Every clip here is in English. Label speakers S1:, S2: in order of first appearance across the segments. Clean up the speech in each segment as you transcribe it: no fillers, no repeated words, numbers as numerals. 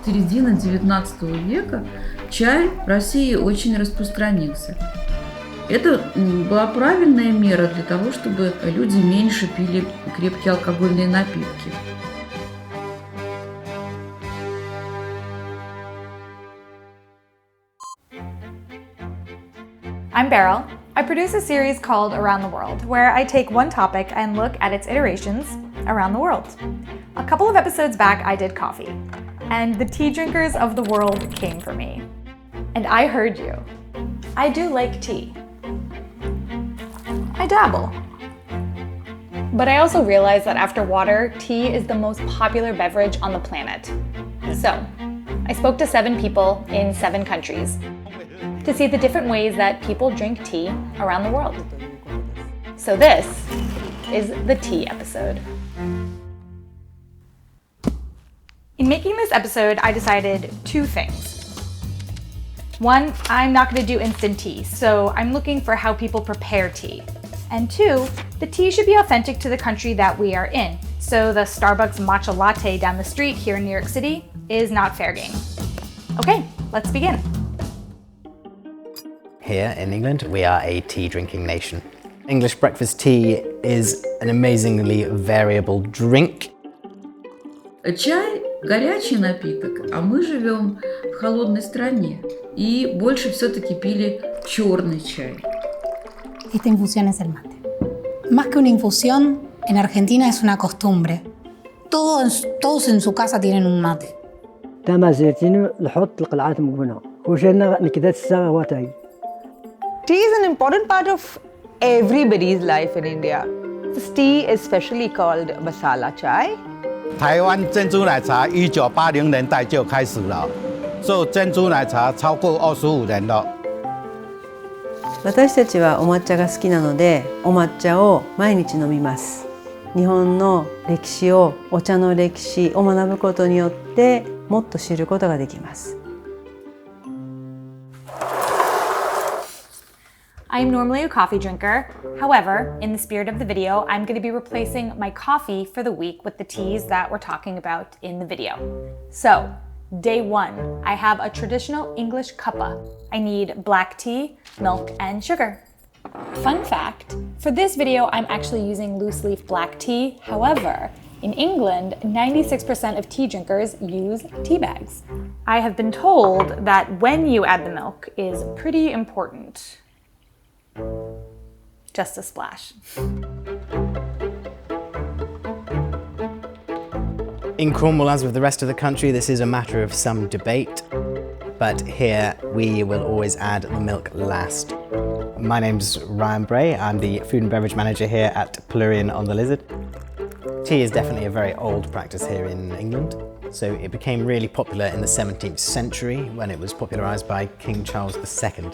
S1: середины XIX века чай в России очень распространился. Это была правильная мера для того, чтобы люди меньше пили крепкие алкогольные напитки.
S2: I'm Beryl. I produce a series called Around the World, where I take one topic and look at its iterations around the world. A couple of episodes back, I did coffee, and the tea drinkers of the world came for me. And I heard you. I do like tea. I dabble. But I also realized that after water, tea is the most popular beverage on the planet. So, I spoke to 7 people in 7 countries to see the different ways that people drink tea around the world. So this is the tea episode. In making this episode, I decided 2 things. 1, I'm not going to do instant tea, so I'm looking for how people prepare tea. And 2, the tea should be authentic to the country that we are in, so the Starbucks matcha latte down the street here in New York City is not fair game. Okay, let's begin.
S3: Here in England, we are a tea-drinking nation. English breakfast tea is an amazingly variable drink.
S1: Чай – горячий напиток, а мы живем в холодной стране. И больше все-таки пили черный чай.
S4: Esta infusión es el mate. Más que una infusión, en Argentina es una costumbre. Todos en su casa tienen un mate.
S5: تما زيتين نحط القلعات مقبنة وشنا نكدات الساعة واتاي.
S6: Tea is an important part of everybody's life in India. This tea is specially called masala chai.
S7: 台湾珍珠奶茶1980年代就开始了，做珍珠奶茶超过25年了。
S8: 私たちはお抹茶が好きなので、お抹茶を毎日飲みます。日本の歴史を、お茶の歴史を学ぶことによって、もっと知ることができます。
S2: I am normally a coffee drinker. However, in the spirit of the video, I'm going to be replacing my coffee for the week with the teas that we're talking about in the video. So, day 1, I have a traditional English cuppa. I need black tea, milk, and sugar. Fun fact, for this video, I'm actually using loose leaf black tea. However, in England, 96% of tea drinkers use tea bags. I have been told that when you add the milk is pretty important. Just a splash.
S3: In Cornwall, as with the rest of the country, this is a matter of some debate, but here we will always add the milk last. My name's Ryan Bray. I'm the food and beverage manager here at Plurian on the Lizard. Tea is definitely a very old practice here in England, so it became really popular in the 17th century when it was popularised by King Charles II.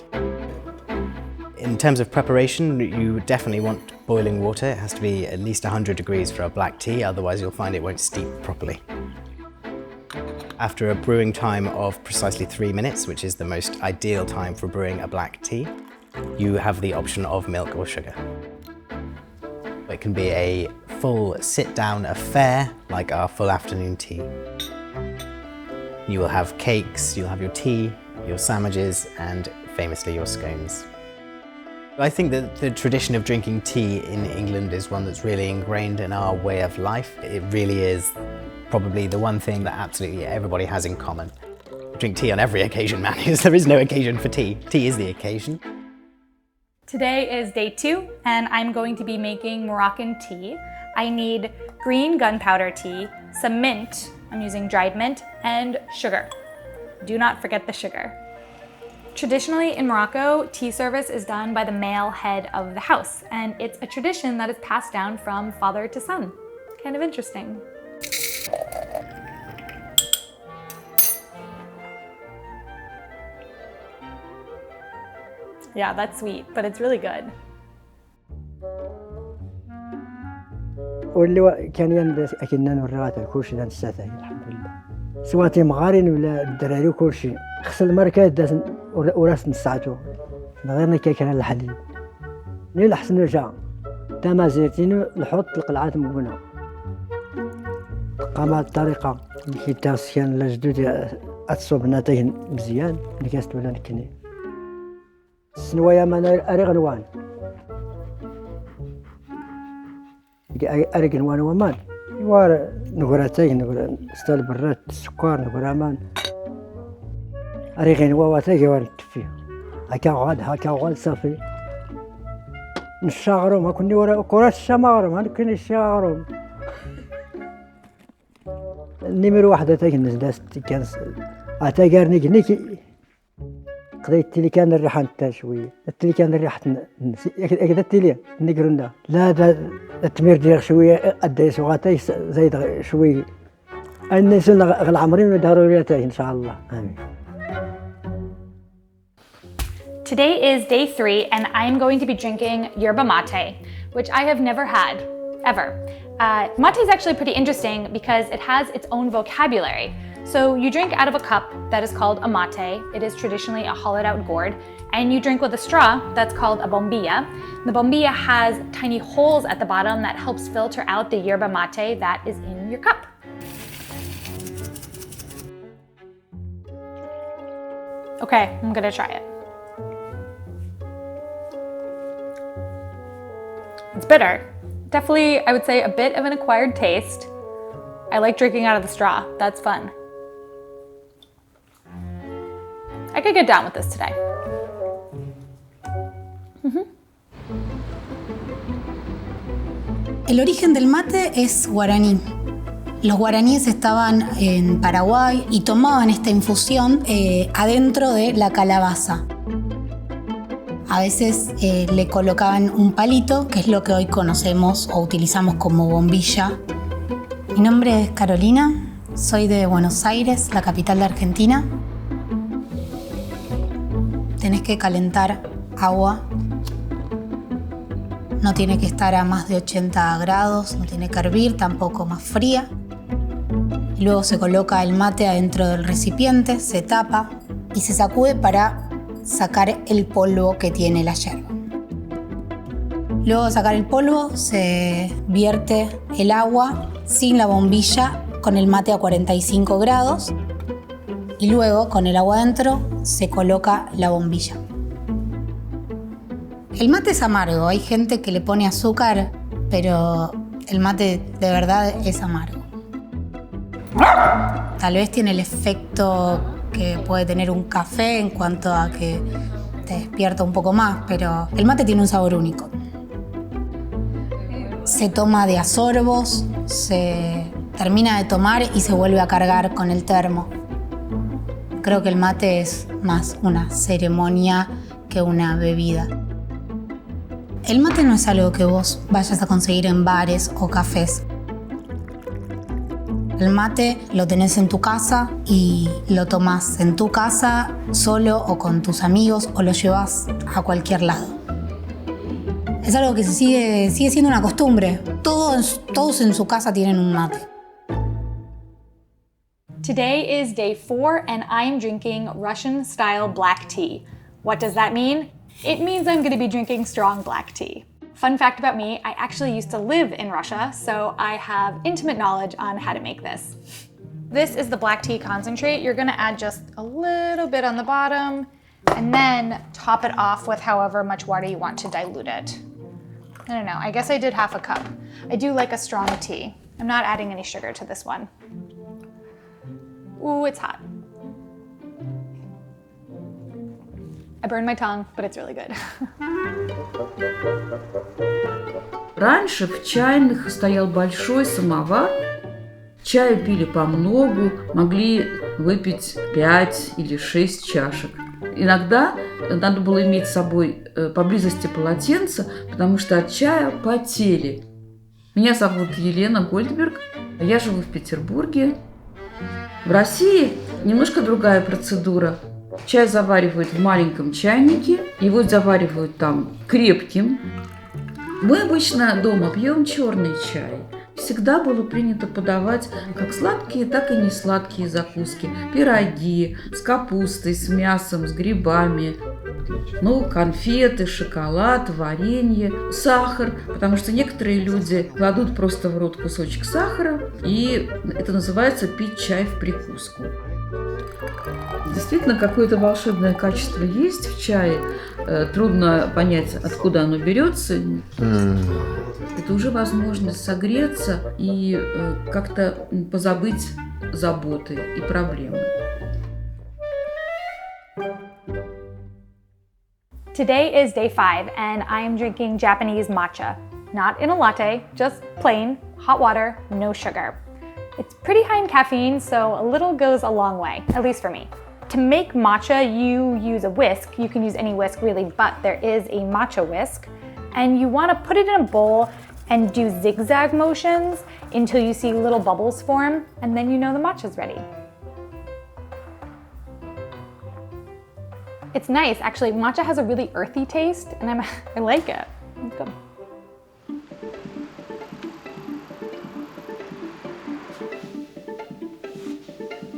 S3: In terms of preparation, you definitely want boiling water. It has to be at least 100 degrees for a black tea, otherwise you'll find it won't steep properly. After a brewing time of precisely 3 minutes, which is the most ideal time for brewing a black tea, you have the option of milk or sugar. It can be a full sit-down affair, like our full afternoon tea. You will have cakes, you'll have your tea, your sandwiches, and famously your scones. I think that the tradition of drinking tea in England is one that's really ingrained in our way of life. It really is probably the one thing that absolutely everybody has in common. Drink tea on every occasion, man, because there is no occasion for tea. Tea is the occasion.
S2: Today is day 2, and I'm going to be making Moroccan tea. I need green gunpowder tea, some mint, I'm using dried mint, and sugar. Do not forget the sugar. Traditionally in Morocco, tea service is done by the male head of the house, and it's a tradition that is passed down from father to son. Kind of interesting. Yeah, that's sweet, but it's really good.
S5: واللي كان ينبس أكننا نورغاتا كلشي دان الساتاي الحمد لله. سواتي مغارين ولا الدراري وكلشي. خص الماركات داز وراس نساعتو. غير كيكنا الحليب. ني الحسن رجع. تما زيتين نحط القلعات مبنى. قامت الطريقة كي تاسكان لجدود أتصوب نتاج مزيان اللي كاستولا نكني السنوايا ما أريغ نوان أريغ نوان ومان يوار نقرا تاج نقرا ستال برات السكر نقرا مان أريغ نوا واتاج يوار نتفيه هكا غاد صافي نشاغرهم هاكوني ورا كرات الشماغرهم هاكوني الشاغرهم النمر واحد تاج الناس كان أتاجرني كنيكي قضيت اللي كان الريحة نتا شوية اللي كان الريحة أكيد التلي نقرنا لا دا التمير ديال شوية أدي سوغاتي زايد شوية الناس غل عمرين ضرورياتي إن شاء الله آمين.
S2: Today is day 3 and I am going to be drinking yerba mate, which I have never had, ever. Mate is actually pretty interesting because it has its own vocabulary. So you drink out of a cup that is called a mate. It is traditionally a hollowed out gourd. And you drink with a straw that's called a bombilla. The bombilla has tiny holes at the bottom that helps filter out the yerba mate that is in your cup. Okay, I'm gonna try it. It's bitter. Definitely, I would say a bit of an acquired taste. I like drinking out of the straw. That's fun. I could get down with this today.
S4: El origen del mate es guaraní. Los guaraníes estaban en Paraguay y tomaban esta infusión adentro de la calabaza. A veces le colocaban un palito, que es lo que hoy conocemos o utilizamos como bombilla. Mi nombre es Carolina, soy de Buenos Aires, la capital de Argentina. Tenés que calentar agua. No tiene que estar a más de 80 grados, no tiene que hervir, tampoco más fría. Luego se coloca el mate adentro del recipiente, se tapa y se sacude para sacar el polvo que tiene la yerba. Luego de sacar el polvo, se vierte el agua sin la bombilla con el mate a 45 grados y luego con el agua adentro se coloca la bombilla. El mate es amargo, hay gente que le pone azúcar, pero el mate de verdad es amargo. Tal vez tiene el efecto que puede tener un café en cuanto a que te despierta un poco más, pero el mate tiene un sabor único. Se toma de a sorbos, se termina de tomar y se vuelve a cargar con el termo. Creo que el mate es más una ceremonia que una bebida. El mate no es algo que vos vayas a conseguir en bares o cafés. El mate lo tenés en tu casa y lo tomás en tu casa solo o con tus amigos o lo llevas a cualquier lado. Es algo que sigue siendo una costumbre. Todos en su casa tienen un mate.
S2: Today is day 4 and I'm drinking Russian style black tea. What does that mean? It means I'm going to be drinking strong black tea. Fun fact about me, I actually used to live in Russia, so I have intimate knowledge on how to make this. This is the black tea concentrate. You're going to add just a little bit on the bottom and then top it off with however much water you want to dilute it. I don't know, I guess I did half a cup. I do like a strong tea. I'm not adding any sugar to this one. Ooh, it's hot. I burned my tongue, but it's really good.
S1: Раньше в чайных стоял большой самовар, чаю пили по многу, могли выпить 5 или 6 чашек. Иногда надо было иметь с собой поблизости полотенце, потому что от чая потели. Меня зовут Елена Гольдберг, я живу в Петербурге. В России немножко другая процедура. Чай заваривают в маленьком чайнике, его заваривают там крепким. Мы обычно дома пьем черный чай. Всегда было принято подавать как сладкие, так и несладкие закуски. Пироги с капустой, с мясом, с грибами. продукты. Ну, конфеты, шоколад, варенье, сахар, потому что некоторые люди кладут просто в рот кусочек сахара, и это называется пить чай в прикуску. Действительно, какое-то волшебное качество есть в чае. Трудно понять, откуда оно берется. Это уже возможность согреться и как-то позабыть заботы и проблемы.
S2: Today is day 5 and I am drinking Japanese matcha. Not in a latte, just plain, hot water, no sugar. It's pretty high in caffeine, so a little goes a long way, at least for me. To make matcha, you use a whisk. You can use any whisk really, but there is a matcha whisk. And you want to put it in a bowl and do zigzag motions until you see little bubbles form, and then you know the matcha's ready. It's nice, actually. Matcha has a really earthy taste, and I like it. It's good.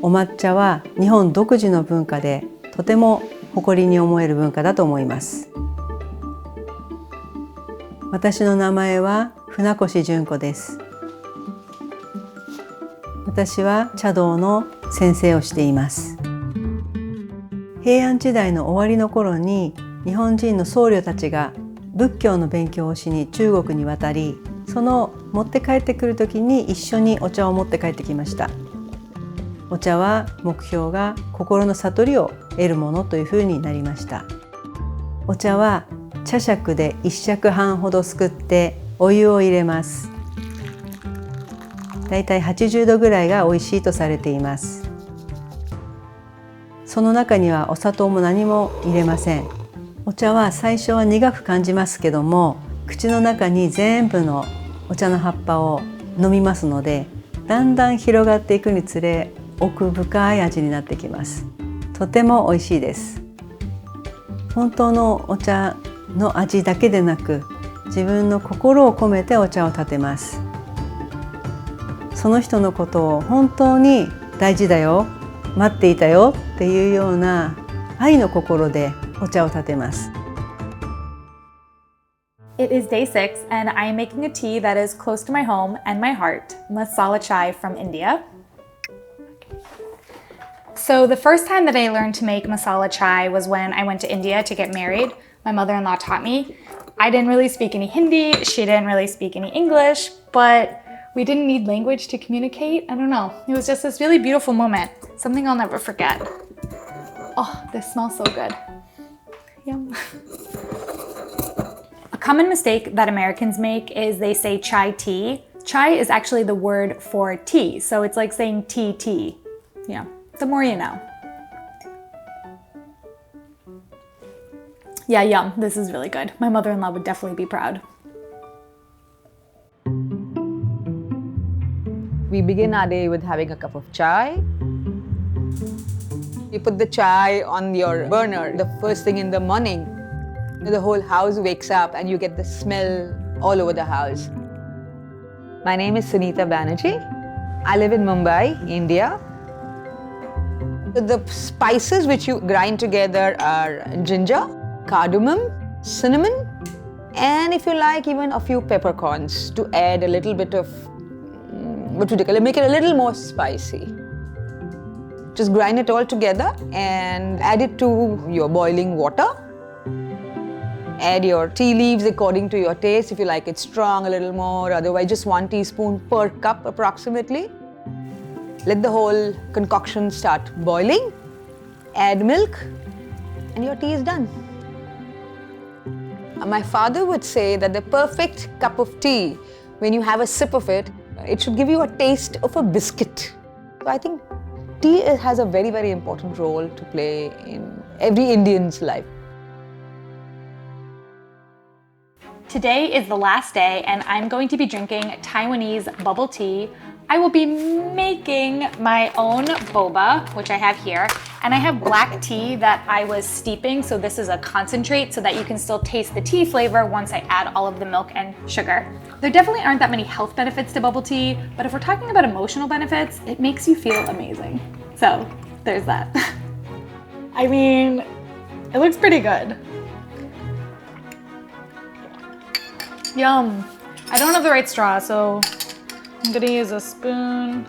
S8: お抹茶は日本独自の文化でとても誇りに思える文化だと思います。私の名前は船越純子です。私は茶道の先生をしています。平安時代の終わりの頃に日本人の僧侶たちが仏教の勉強をしに中国に渡り、その持って帰ってくる時に一緒にお茶を持って帰ってきました。お茶は目標が心の悟りを得るものというふうになりました。お茶は茶杓で1杓半ほどすくってお湯を入れます。だいたい80度ぐらいが美味しいとされています。その中にはお砂糖も何も入れません。お茶は最初は苦く感じますけども、口の中に全部のお茶の葉っぱを飲みますので、だんだん広がっていくにつれ奥深い味になってきます。とても美味しいです。本当のお茶の味だけでなく、自分の心を込めてお茶を立てます。その人のことを本当に大事だよ、待っていたよっていうような愛の心でお茶を立てます。
S2: It is day 6 and I am making a tea that is close to my home and my heart, masala chai from India. So the first time that I learned to make masala chai was when I went to India to get married. My mother-in-law taught me. I didn't really speak any Hindi, she didn't really speak any English, but we didn't need language to communicate. I don't know. It was just this really beautiful moment, something I'll never forget. Oh, this smells so good. Yum. A common mistake that Americans make is they say chai tea. Chai is actually the word for tea, so it's like saying tea. Yeah, the more you know. Yeah, yum. This is really good. My mother-in-law would definitely be proud.
S6: We begin our day with having a cup of chai. You put the chai on your burner the first thing in the morning. The whole house wakes up and you get the smell all over the house. My name is Sunita Banerjee. I live in Mumbai, India. The spices which you grind together are ginger, cardamom, cinnamon, and if you like, even a few peppercorns to add a little bit of, make it a little more spicy. Just grind it all together and add it to your boiling water. Add your tea leaves according to your taste. If you like it strong, a little more, otherwise just 1 teaspoon per cup approximately. Let the whole concoction start boiling. Add milk and your tea is done. My father would say that the perfect cup of tea, when you have a sip of it, it should give you a taste of a biscuit. So I think tea has a very, very important role to play in every Indian's life.
S2: Today is the last day and I'm going to be drinking Taiwanese bubble tea. I will be making my own boba, which I have here, and I have black tea that I was steeping, so this is a concentrate so that you can still taste the tea flavor once I add all of the milk and sugar. There definitely aren't that many health benefits to bubble tea, but if we're talking about emotional benefits, it makes you feel amazing. So there's that. I mean, It looks pretty good. Yum. I don't have the right straw, so I'm gonna use a spoon.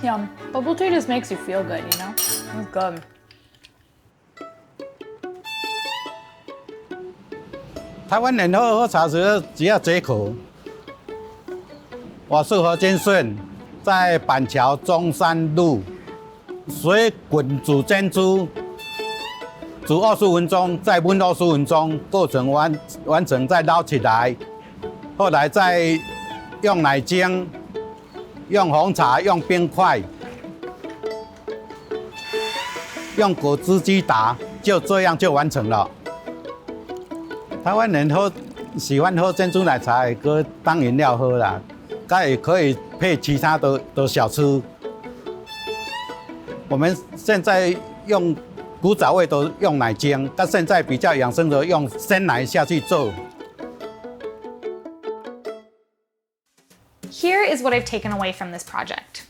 S2: Yum. Bubble tea just makes you feel good, you know? It's good.
S7: 台湾人喝茶时只要这一口。我是何先顺，在板桥中山路水滚煮珍珠，煮20分钟，再焖20分钟，过程完成再捞起来，后来再用奶精、用红茶、用冰块、用果汁机打，就这样就完成了。台湾人喜欢喝珍珠奶茶，也可以当饮料喝啦，它也可以配其他的小吃。我们现在用古早味都用奶精，但现在比较养生的用鲜奶下去做。
S2: Here is what I've taken away from this project.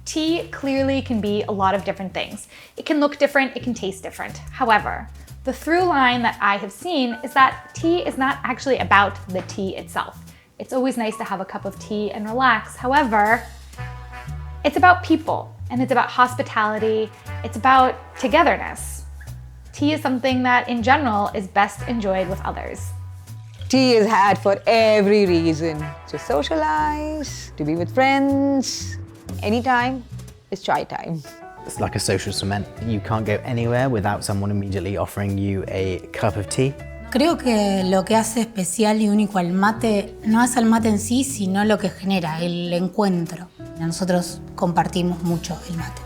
S2: Tea clearly can be a lot of different things. It can look different, it can taste different. However, the through line that I have seen is that tea is not actually about the tea itself. It's always nice to have a cup of tea and relax. However, it's about people and it's about hospitality. It's about togetherness. Tea is something that in general is best enjoyed with others.
S6: Tea is had for every reason. To socialize, to be with friends. Anytime is chai time.
S3: It's like a social cement. You can't go anywhere without someone immediately offering you a cup of tea.
S4: Creo que lo que hace especial y único al mate no es el mate en sí, sino lo que genera, el encuentro. Nosotros compartimos mucho el mate.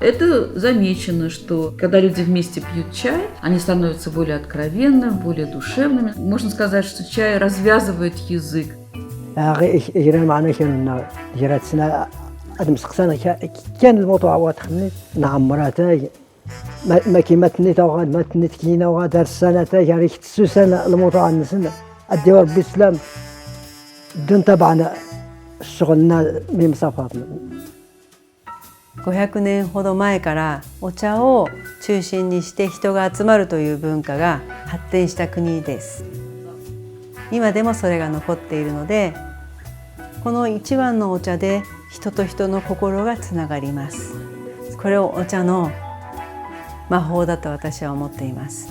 S1: Это замечено, что когда люди вместе пьют чай, они становятся более откровенными, более душевными. Можно сказать, что чай развязывает язык.
S5: كان الموضوع واضح نعم مراتي ما كيما تنيت او ما تنيت كينا وغادر السنه تاعي ريت السنه الموضوع النسنا ادي ربي السلام دون طبعا شغلنا بمسافات
S8: 500年ほど前からお茶を中心にして人が集まるという文化が発展した国です。今でもそれが残っているので、この一番のお茶で人と人の心がつながります。これをお茶の魔法だと私は思っています。